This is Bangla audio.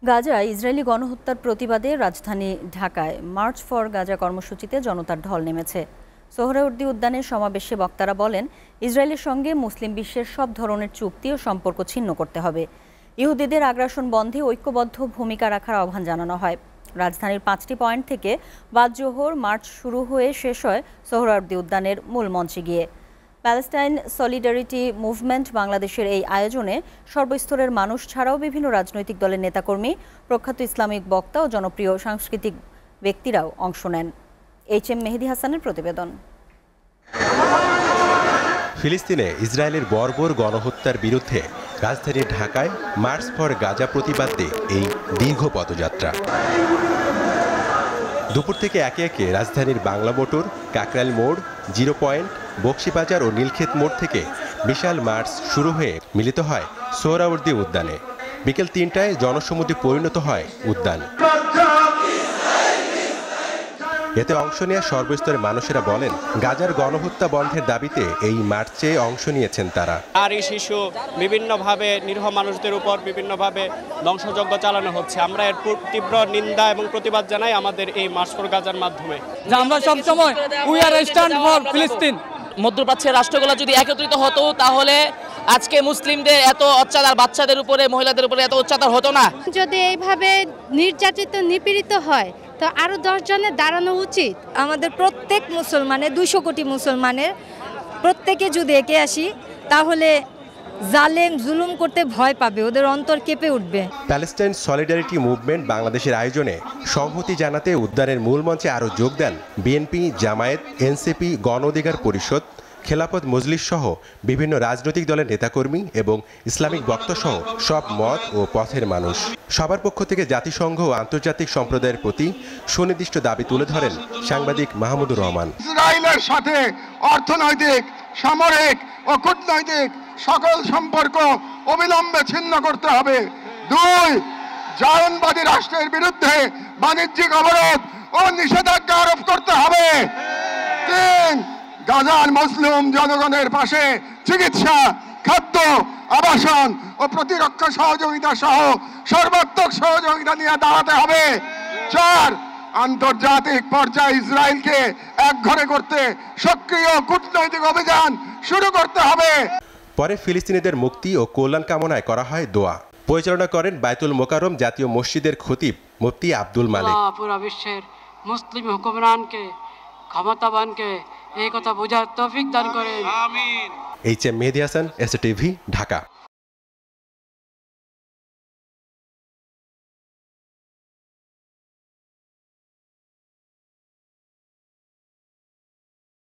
গাজায় ইসরায়েলি গণহত্যার প্রতিবাদে রাজধানী ঢাকায় মার্চ ফর গাজা কর্মসূচিতে জনতার ঢল নেমেছে। সোহরাওয়ার্দী উদ্যানের সমাবেশে বক্তারা বলেন, ইসরায়েলের সঙ্গে মুসলিম বিশ্বের সব ধরনের চুক্তি ও সম্পর্ক ছিন্ন করতে হবে। ইহুদিদের আগ্রাসন বন্ধে ঐক্যবদ্ধ ভূমিকা রাখার আহ্বান জানানো হয়। রাজধানীর 5টি পয়েন্ট থেকে বাদ জোহর মার্চ শুরু হয়ে শেষ হয় সোহরাওয়ার্দী উদ্যানের মূল মঞ্চে গিয়ে। প্যালেস্টাইন সলিডারিটি মুভমেন্ট বাংলাদেশের এই আয়োজনে সর্বস্তরের মানুষ ছাড়াও বিভিন্ন রাজনৈতিক দলের নেতাকর্মী, প্রখ্যাত ইসলামিক বক্তা ও জনপ্রিয় সাংস্কৃতিক ব্যক্তিরাও অংশ নেন। HM মেহেদী হাসানের প্রতিবেদন। ফিলিস্তিনে ইসরায়েলের বর্বর গণহত্যার বিরুদ্ধে রাজধানী ঢাকায় মার্চ ফর গাজা প্রতিবাদে এই দীর্ঘ পদযাত্রা। দুপুর থেকে একে একে রাজধানীর বাংলা মোটর, কাকরাইল মোড়, 0 পয়েন্ট, বকশীবাজার ও নীলক্ষেত মোড় থেকে বিশাল মার্চ শুরু হয়ে মিলিত হয় সোহরাওয়ার্দী উদ্যানে। বিকেল 3টায় জনসমুদ্রে পরিণত হয় উদ্যান। এতে অংশ নেওয়া সর্বস্তরের মানুষেরা বলেন, গাজার গণহত্যা বন্ধের দাবিতে এই মার্চে অংশ নিয়েছেন তারা। নারী, শিশু বিভিন্নভাবে নিরীহ মানুষদের উপর বিভিন্নভাবে ধ্বংসযজ্ঞ চালানো হচ্ছে। আমরা এর তীব্র নিন্দা এবং প্রতিবাদ জানাই আমাদের এই মার্চ ফর গাজার মাধ্যমে। আমরা সবসময় উই আর স্ট্যান্ড ফর ফিলিস্তিন। মধ্যপ্রাচ্যের রাষ্ট্রগুলো যদি একত্রিত হতো তাহলে আজকে মুসলিমদের এত অত্যাচার, বাচ্চাদের উপরে, মহিলাদের উপরে এত অত্যাচার হতো না। যদি এইভাবে নির্যাতিত, নিপীড়িত হয় তো আরো 10 জনের দাঁড়ানো উচিত। আমাদের প্রত্যেক মুসলমানের 200 কোটি মুসলমানের প্রত্যেকে যদি একে আসি তাহলে জালেম জুলুম করতে ভয় পাবে, ওদের অন্তর কেঁপে উঠবে। প্যালেস্টাইন সলিডারিটি মুভমেন্ট বাংলাদেশের আয়োজনে সংহতি জানাতে উদ্যানের মূল মঞ্চে আরও যোগ দেন বিএনপি, জামায়াত, এনসিপি, গণ অধিকার পরিষদ, খেলাফত মজলিস সহ বিভিন্ন রাজনৈতিক দলের নেতাকর্মী এবং ইসলামিক বক্তা সহ সব মত ও পথের মানুষ। সবার পক্ষ থেকে জাতিসংঘ ও আন্তর্জাতিক সম্প্রদায়ের প্রতি সুনির্দিষ্ট দাবি তুলে ধরেন সাংবাদিক মাহমুদুর রহমান। ইসরায়েলের সাথে অর্থনৈতিক, সামরিক ও কূটনৈতিক সকল সম্পর্ক অবিলম্বে ছিন্ন করতে হবে। 2, জায়নবাদী রাষ্ট্রের বিরুদ্ধে বাণিজ্যিক অবরোধ ও নিষেধাজ্ঞা আরোপ করতে হবে। 3, গাজার মুসলিম জনগণের পাশে চিকিৎসা, খাদ্য, আবাসন ও প্রতিরক্ষা সহযোগিতা সহ সর্বাত্মক সহযোগিতা নিয়ে দাঁড়াতে হবে। 4, আন্তর্জাতিক পর্যায়ে ইসরায়েলকে একঘরে করতে সক্রিয় কূটনৈতিক অভিযান শুরু করতে হবে। পরে ফিলিস্তিনিদের মুক্তি ও কল্যাণ কামনায় করা হয় দোয়া। পরিচালনা করেন বায়তুল মোকাররম জাতীয় মসজিদের খতিব মুফতি আব্দুল মালিক। পুরো বিশ্বের মুসলিম হুকুমরানকে, ক্ষমতাবানকে এই কথা বোঝার তৌফিক দান করেন। HM মেহেদী হাসান, STV, ঢাকা।